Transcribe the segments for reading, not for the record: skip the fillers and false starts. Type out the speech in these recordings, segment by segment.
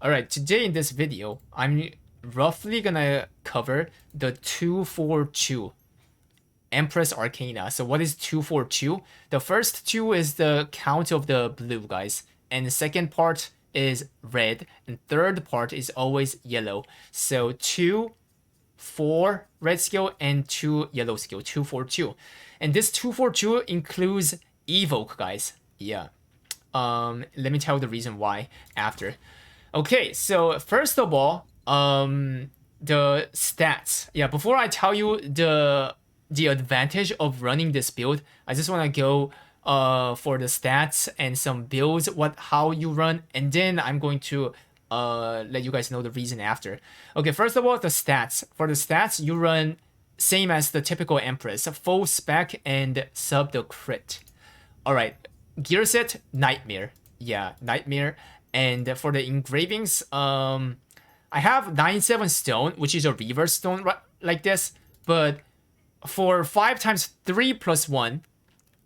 Alright, today in this video, I'm roughly gonna cover the 242 Empress Arcana. So what is 242? The first two is the count of the blue, guys. And the second part is red. And third part is always yellow. So 2, 4 red skill and 2 yellow skill, 242. And this 242 includes Evoke, guys. Yeah. Let me tell you the reason why after. Okay, so first of all, the stats. Yeah, before I tell you the advantage of running this build, I just want to go for the stats and some builds, how you run, and then I'm going to let you guys know the reason after. Okay, first of all, the stats. For the stats, you run same as the typical Empress, full spec and sub the crit. All right, gear set Nightmare. Yeah, Nightmare. And for the engravings, I have 97 stone, which is a reverse stone like this. But for 5 times 3 plus 1,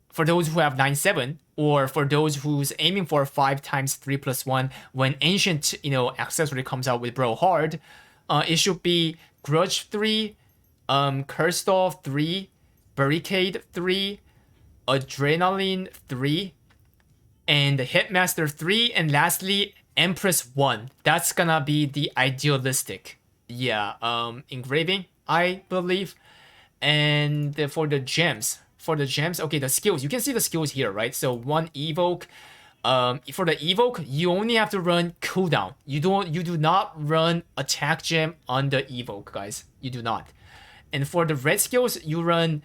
for those who have 97, or for those who's aiming for 5 times 3 plus 1, when ancient, accessory comes out with Bro Hard, it should be Grudge 3, Cursed Off 3, Barricade 3, Adrenaline 3, and Hitmaster 3, and lastly Empress 1. That's gonna be the idealistic, engraving, I believe. And for the gems, okay, the skills, you can see the skills here, right? So 1 evoke. For the evoke, you only have to run cooldown. You do not run attack gem on the evoke, guys. You do not. And for the red skills, you run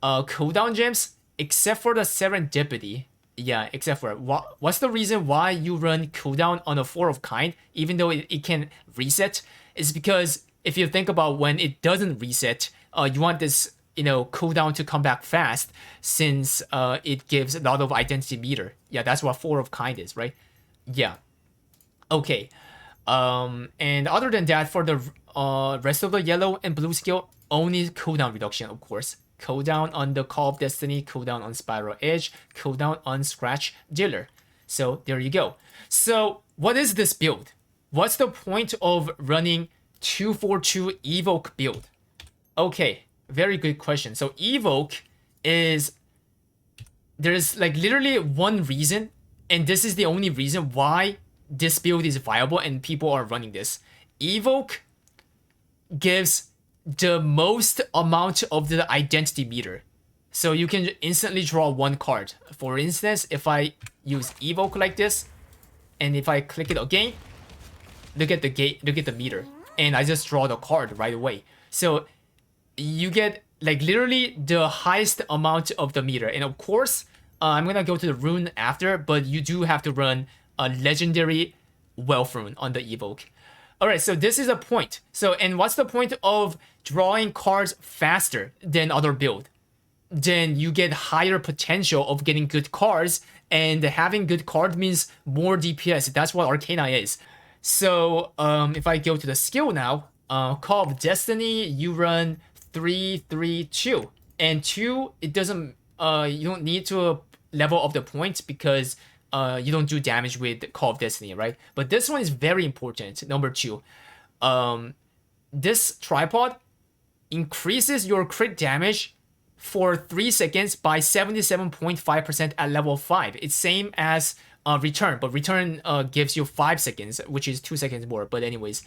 cooldown gems, except for the serendipity. Yeah, except for what's the reason why you run cooldown on a 4 of kind, even though it can reset? Is because if you think about when it doesn't reset, you want this cooldown to come back fast, since it gives a lot of identity meter. Yeah, that's what 4 of kind is, right? Yeah. Okay. And other than that, for the rest of the yellow and blue skill, only cooldown reduction, of course. Cooldown on the Call of Destiny, cooldown on Spiral Edge, cooldown on Scratch Dealer. So there you go. So what is this build? What's the point of running 242 Evoke build? Okay, very good question. So Evoke is, there's like literally one reason, and this is the only reason why this build is viable and people are running this. Evoke gives the most amount of the identity meter. So you can instantly draw 1 card. For instance, if I use Evoke like this, and if I click it again, look at the meter, and I just draw the card right away. So you get like literally the highest amount of the meter. And of course, I'm gonna go to the rune after, but you do have to run a legendary wealth rune on the Evoke. Alright, so this is a point. So, and what's the point of drawing cards faster than other build? Then you get higher potential of getting good cards, and having good card means more DPS. That's what Arcana is. So, if I go to the skill now, Call of Destiny, you run 3, 3, 2. And 2, it doesn't, you don't need to level up the points because you don't do damage with Call of Destiny, right? But this one is very important. Number 2, this tripod increases your crit damage for 3 seconds by 77.5% at level 5. It's same as return, but return gives you 5 seconds, which is 2 seconds more. But anyways,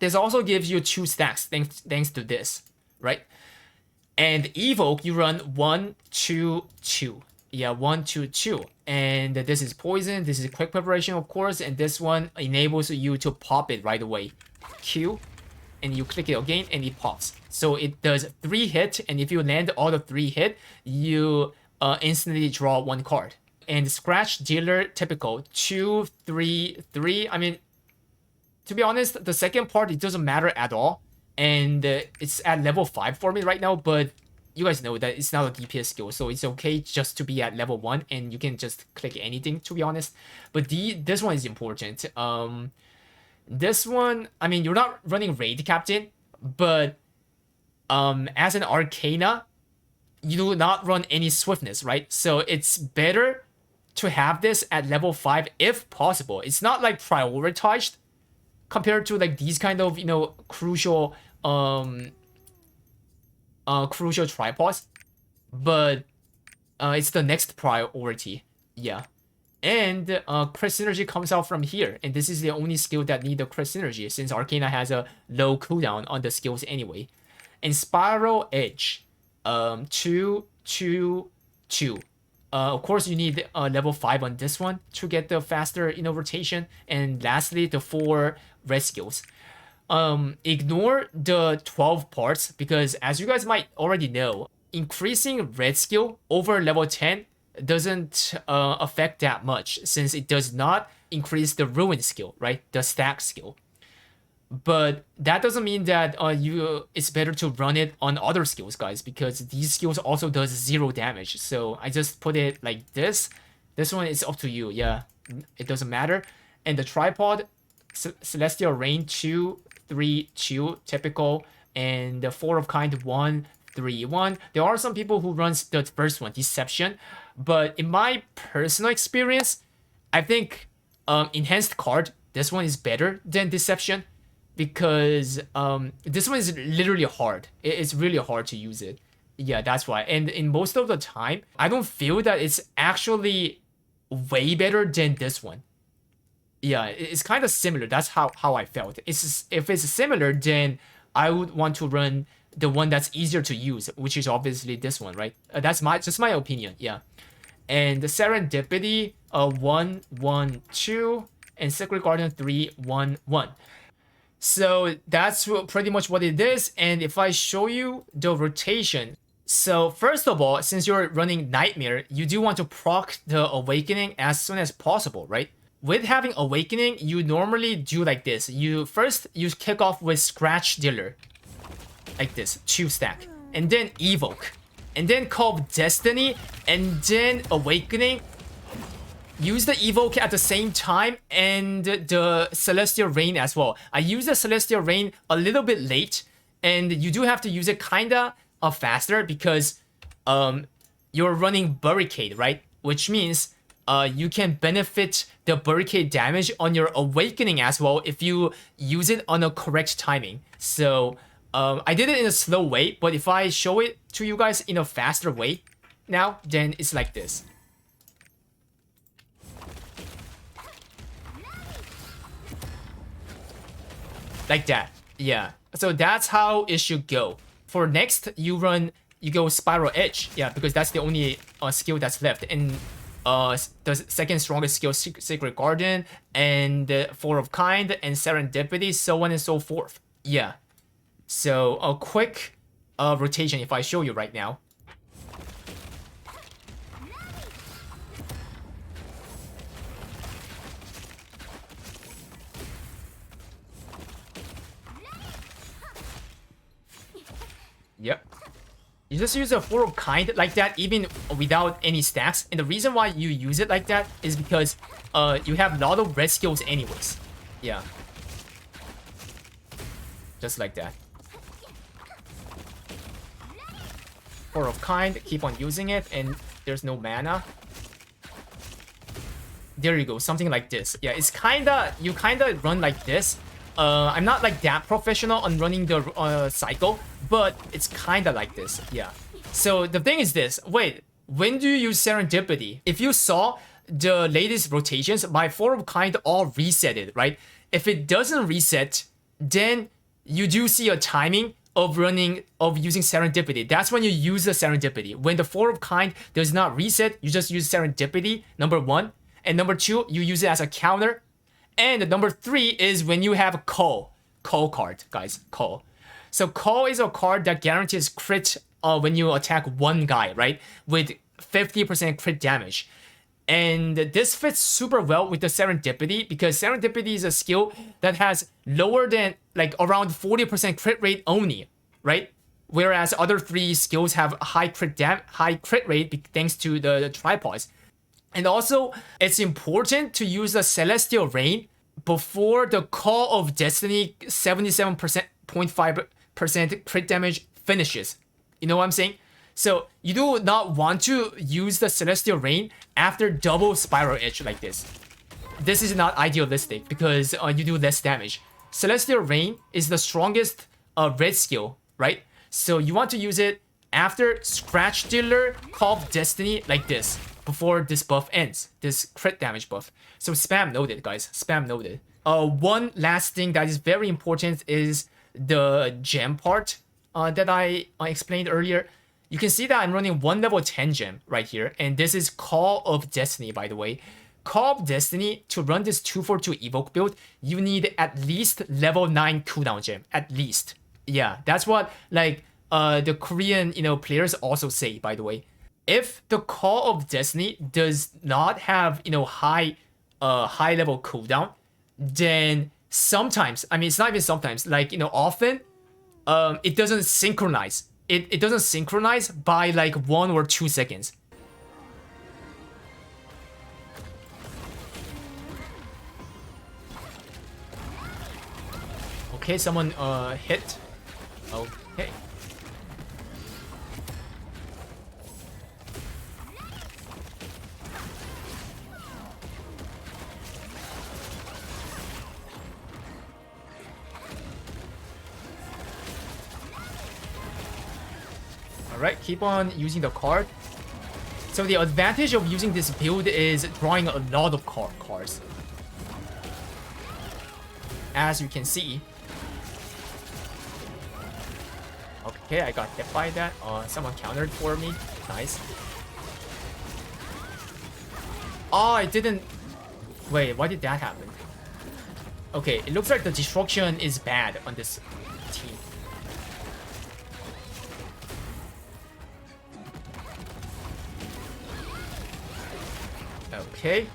this also gives you 2 stacks thanks to this, right? And Evoke, you run 1, 2, 2. Yeah, 1, 2, 2. And this is poison. This is quick preparation, of course. And this one enables you to pop it right away. Q. And you click it again and it pops. So it does 3 hit. And if you land all the 3 hit, you instantly draw 1 card. And Scratch Dealer, typical. 2, 3, 3. I mean, to be honest, the second part, it doesn't matter at all. And it's at level 5 for me right now. But you guys know that it's not a DPS skill, so it's okay just to be at level 1, and you can just click anything, to be honest. But this one is important. This one, I mean, you're not running Raid Captain, but as an Arcana, you do not run any swiftness, right? So it's better to have this at level 5 if possible. It's not like prioritized, compared to like these kind of, you know, crucial crucial tripods, but it's the next priority. Yeah. And crit synergy comes out from here, and this is the only skill that need the crit synergy since Arcana has a low cooldown on the skills anyway. And Spiral Edge, 2, 2, 2. Of course, you need level 5 on this one to get the faster, you know, rotation. And lastly, the 4 red skills. Ignore the 12 parts because, as you guys might already know, increasing red skill over level 10 doesn't affect that much since it does not increase the ruin skill, right? The stack skill. But that doesn't mean that it's better to run it on other skills, guys, because these skills also does 0 damage. So I just put it like this. This one is up to you. Yeah, it doesn't matter. And the tripod, Celestial Rain 2, 3, 2, typical, and the 4 of kind 1, 3, 1. There are some people who runs the first one, Deception, but in my personal experience, I think enhanced card, this one is better than Deception. Because this one is literally hard. It's really hard to use it. Yeah, that's why. And in most of the time, I don't feel that it's actually way better than this one. Yeah, it's kind of similar. That's how I felt. If it's similar, then I would want to run the one that's easier to use, which is obviously this one, right? That's just my opinion. Yeah. And the Serendipity, 1, 1, 2, and Sacred Guardian 3, 1, 1. So that's pretty much what it is. And if I show you the rotation, so first of all, since you're running Nightmare, you do want to proc the Awakening as soon as possible, right? With having Awakening, you normally do like this. You kick off with Scratch Dealer, like this, 2 stack, and then Evoke, and then Call of Destiny, and then Awakening. Use the Evoke at the same time and the Celestial Rain as well. I use the Celestial Rain a little bit late, and you do have to use it kinda faster because you're running Barricade, right? Which means you can benefit the Barricade damage on your Awakening as well if you use it on a correct timing. So I did it in a slow way, but if I show it to you guys in a faster way now, then it's like this. Like that, yeah. So that's how it should go. For next, you go Spiral Edge, yeah, because that's the only skill that's left. And the second strongest skill, Sacred Guardian, and 4 of Kind, and Serendipity, so on and so forth. Yeah. So a quick rotation if I show you right now. Yep. You just use a 4 of Kind like that even without any stacks. And the reason why you use it like that is because you have a lot of red skills anyways. Yeah. Just like that. 4 of Kind, keep on using it, and there's no mana. There you go, something like this. Yeah, it's you kinda run like this. I'm not like that professional on running the cycle, but it's kinda like this, yeah. So the thing is this, wait, when do you use Serendipity? If you saw the latest rotations, my 4 of Kind all resetted, right? If it doesn't reset, then you do see a timing of using Serendipity. That's when you use the Serendipity. When the 4 of Kind does not reset, you just use Serendipity, number 1. And number 2, you use it as a counter. And number 3 is when you have a Call card, guys, Call. So Call is a card that guarantees crit when you attack one guy, right? With 50% crit damage. And this fits super well with the Serendipity because Serendipity is a skill that has lower than like around 40% crit rate only, right? Whereas other 3 skills have high crit rate thanks to the tripods. And also, it's important to use the Celestial Rain before the Call of Destiny 77.5% crit damage finishes. You know what I'm saying? So you do not want to use the Celestial Rain after double Spiral Edge like this. This is not idealistic because you do less damage. Celestial Rain is the strongest red skill, right? So you want to use it after Scratch Dealer, Call of Destiny, like this, before this buff ends, this crit damage buff. So spam noted, guys, spam noted. One last thing that is very important is the gem part that I explained earlier. You can see that I'm running 1 level 10 gem right here, and this is Call of Destiny, by the way. Call of Destiny, to run this 242 Evoke build, you need at least level 9 cooldown gem, at least. Yeah, that's what like the Korean players also say, by the way. If the Call of Destiny does not have high level cooldown, then sometimes, I mean it's not even sometimes, like often it doesn't synchronize. It doesn't synchronize by like 1 or 2 seconds. Okay, someone hit. Okay. Alright, keep on using the card. So the advantage of using this build is drawing a lot of cards. As you can see. Okay, I got hit by that. Someone countered for me. Nice. Oh, I didn't... Wait, why did that happen? Okay, it looks like the destruction is bad on this team. Okay.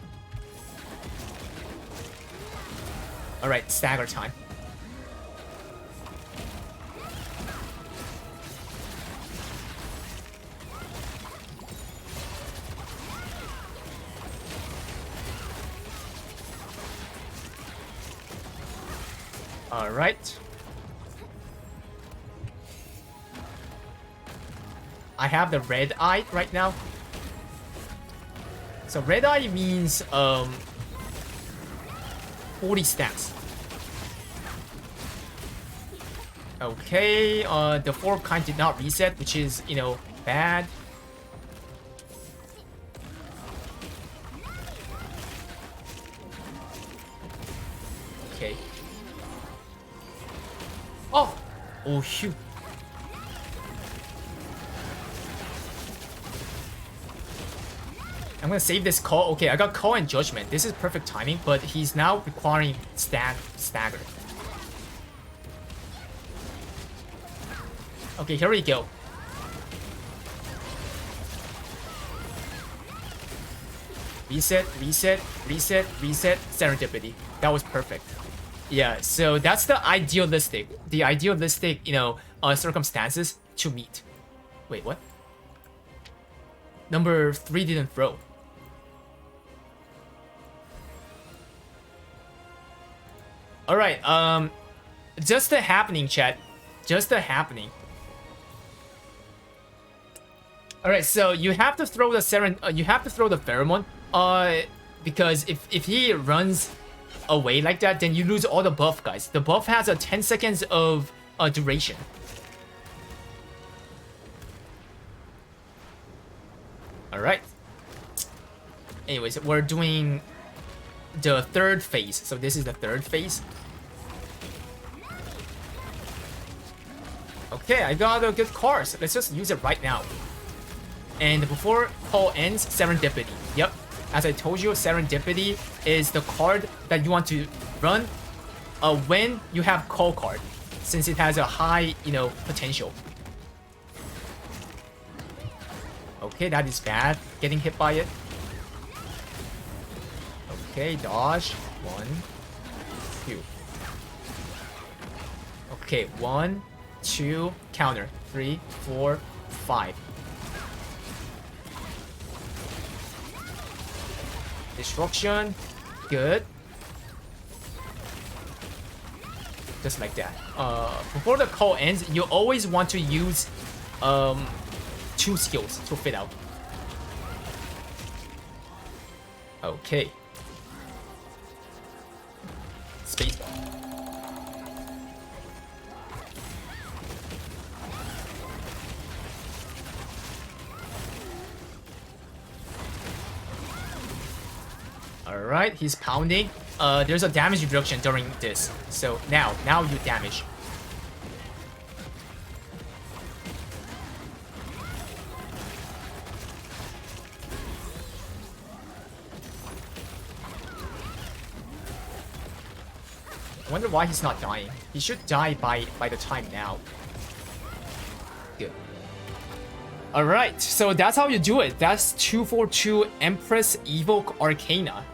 Alright, stagger time. Alright. I have the red eye right now. So red eye means 40 stacks. Okay, the 4 kind did not reset, which is, bad. Okay. Oh shoot. I'm gonna save this call. Okay, I got call and judgment. This is perfect timing, but he's now requiring stagger. Okay, here we go. Reset, reset, reset, reset, serendipity. That was perfect. Yeah, so that's the idealistic circumstances to meet. Wait, what? Number 3 didn't throw. Alright, just a happening, chat. Just a happening. Alright, so you have to throw the pheromone. Because if he runs away like that, then you lose all the buff, guys. The buff has a 10 seconds of duration. Alright. Anyways, we're doing the 3rd phase. So this is the 3rd phase. Okay, I got a good card. So let's just use it right now. And before call ends, Serendipity. Yep. As I told you, Serendipity is the card that you want to run when you have call card, since it has a high, potential. Okay, that is bad. Getting hit by it. Okay, dodge. 1, 2. Okay, 1, 2, counter. 3, 4, 5. Destruction. Good. Just like that. Before the call ends, you always want to use 2 skills to fit out. Okay. Spacebar. Alright, he's pounding. There's a damage reduction during this. So now you damage. I wonder why he's not dying. He should die by the time now. Good. Alright, so that's how you do it. That's 242 Empress Evoke Arcana.